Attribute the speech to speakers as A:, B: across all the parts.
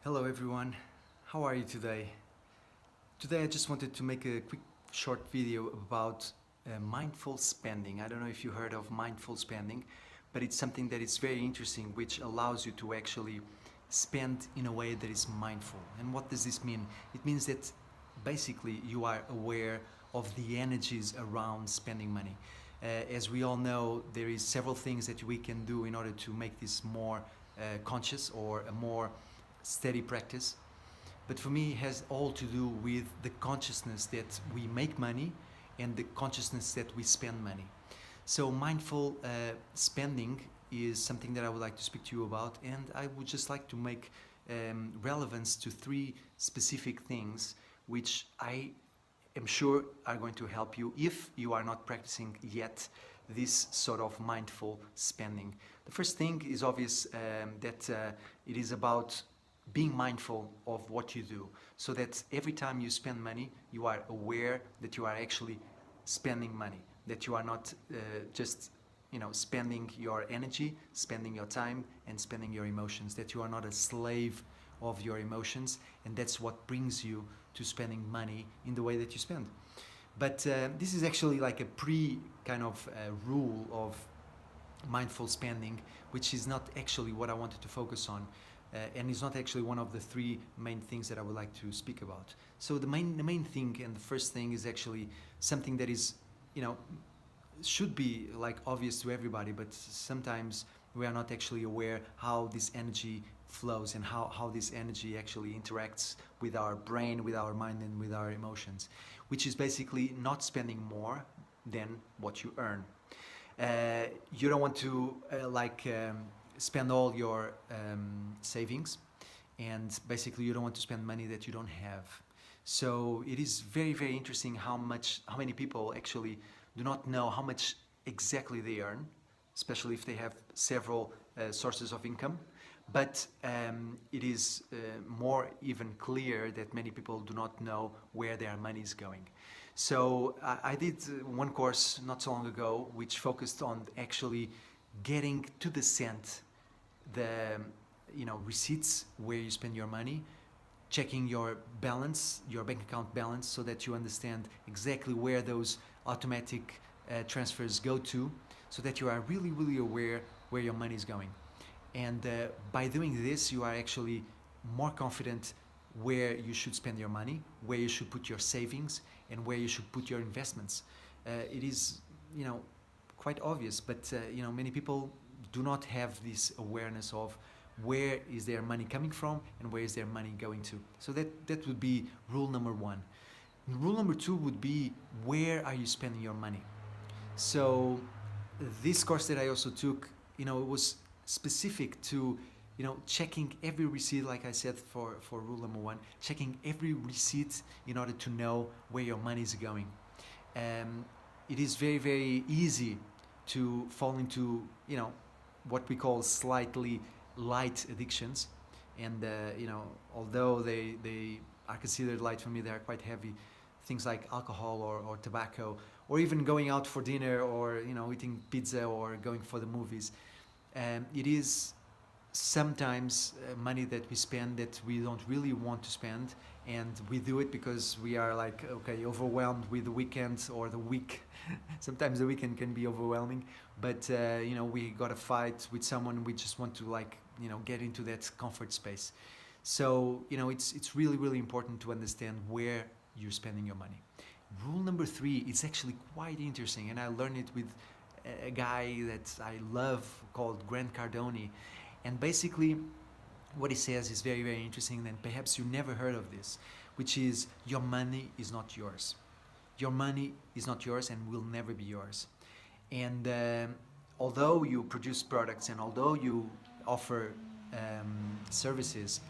A: Hello everyone, how are you today? Today I just wanted to make a quick short video about mindful spending. I don't know if you heard of mindful spending, but it's something that is very interesting which allows you to actually spend in a way that is mindful. And what does this mean? It means that basically you are aware of the energies around spending money. As we all know, there is several things that we can do in order to make this more conscious or a more steady practice. But for me, it has all to do with the consciousness that we make money and the consciousness that we spend money. So mindful spending is something that I would like to speak to you about, and I would just like to make relevance to three specific things which I am sure are going to help you if you are not practicing yet this sort of mindful spending. The first thing is obvious, that it is about being mindful of what you do, so that every time you spend money, you are aware that you are actually spending money, that you are not just spending your energy, spending your time, and spending your emotions, that you are not a slave of your emotions, and that's what brings you to spending money in the way that you spend. But this is actually like a rule of mindful spending, which is not actually what I wanted to focus on. And is not actually one of the three main things that I would like to speak about. So the main thing and the first thing is actually something that is, should be like obvious to everybody, but sometimes we are not actually aware how this energy flows and how this energy actually interacts with our brain, with our mind, and with our emotions, which is basically not spending more than what you earn. You don't want to spend all your savings, and basically you don't want to spend money that you don't have. So it is very, very interesting how many people actually do not know how much exactly they earn, especially if they have several sources of income. But it is more even clear that many people do not know where their money is going. So I did one course not so long ago which focused on actually getting to the cent the receipts where you spend your money, checking your balance, your bank account balance, so that you understand exactly where those automatic transfers go to, so that you are really, really aware where your money is going. And by doing this, you are actually more confident where you should spend your money, where you should put your savings, and where you should put your investments. It is, quite obvious, but many people do not have this awareness of where is their money coming from and where is their money going to. So that would be rule number one. And rule number two would be, where are you spending your money? So this course that I also took, it was specific to checking every receipt, like I said, for rule number one, checking every receipt in order to know where your money is going. It is very, very easy to fall into what we call slightly light addictions, and although they are considered light, for me they are quite heavy. Things like alcohol or tobacco, or even going out for dinner, or eating pizza or going for the movies. It is sometimes money that we spend that we don't really want to spend, and we do it because we are overwhelmed with the weekend or the week. Sometimes the weekend can be overwhelming, but we got to fight with someone. We just want to get into that comfort space. So it's really, really important to understand where you're spending your money. Rule number three is actually quite interesting, and I learned it with a guy that I love called Grant Cardone. And basically what he says is very, very interesting, and perhaps you never heard of this, which is, your money is not yours. Your money is not yours and will never be yours. And although you produce products and although you offer services,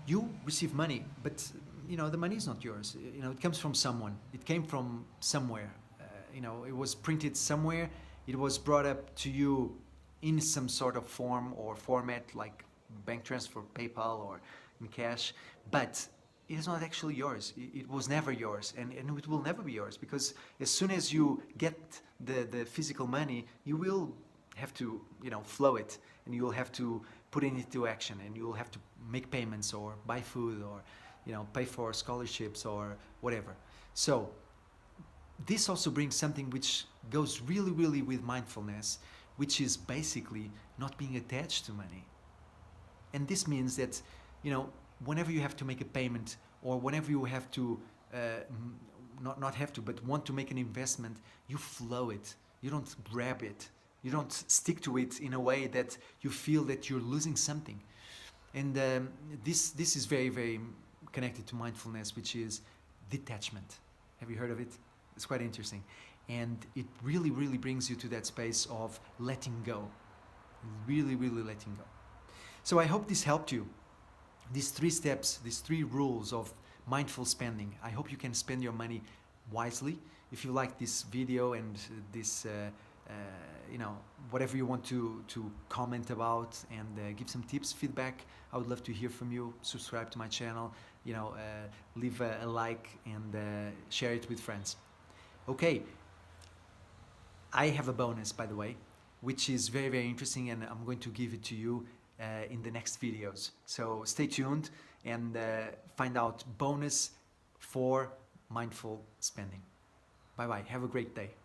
A: you receive money, but the money is not yours. It comes from someone. It came from somewhere. It was printed somewhere. It was brought up to you in some sort of form or format, like bank transfer, PayPal, or in cash, but it is not actually yours. It was never yours, and it will never be yours, because as soon as you get the physical money, you will have to flow it, and you will have to put it into action, and you will have to make payments or buy food or pay for scholarships or whatever. So this also brings something which goes really, really with mindfulness, which is basically not being attached to money. And this means that, whenever you have to make a payment or whenever you have to, not have to, but want to make an investment, you flow it. You don't grab it. You don't stick to it in a way that you feel that you're losing something. And this is very, very connected to mindfulness, which is detachment. Have you heard of it? It's quite interesting. And it really, really brings you to that space of letting go. Really, really letting go. So I hope this helped you. These 3 steps, these 3 rules of mindful spending. I hope you can spend your money wisely. If you like this video and this, whatever you want to comment about and give some tips, feedback, I would love to hear from you. Subscribe to my channel, leave a like and share it with friends. Okay, I have a bonus, by the way, which is very, very interesting, and I'm going to give it to you in the next videos. So stay tuned and find out bonus for mindful spending. Bye bye. Have a great day.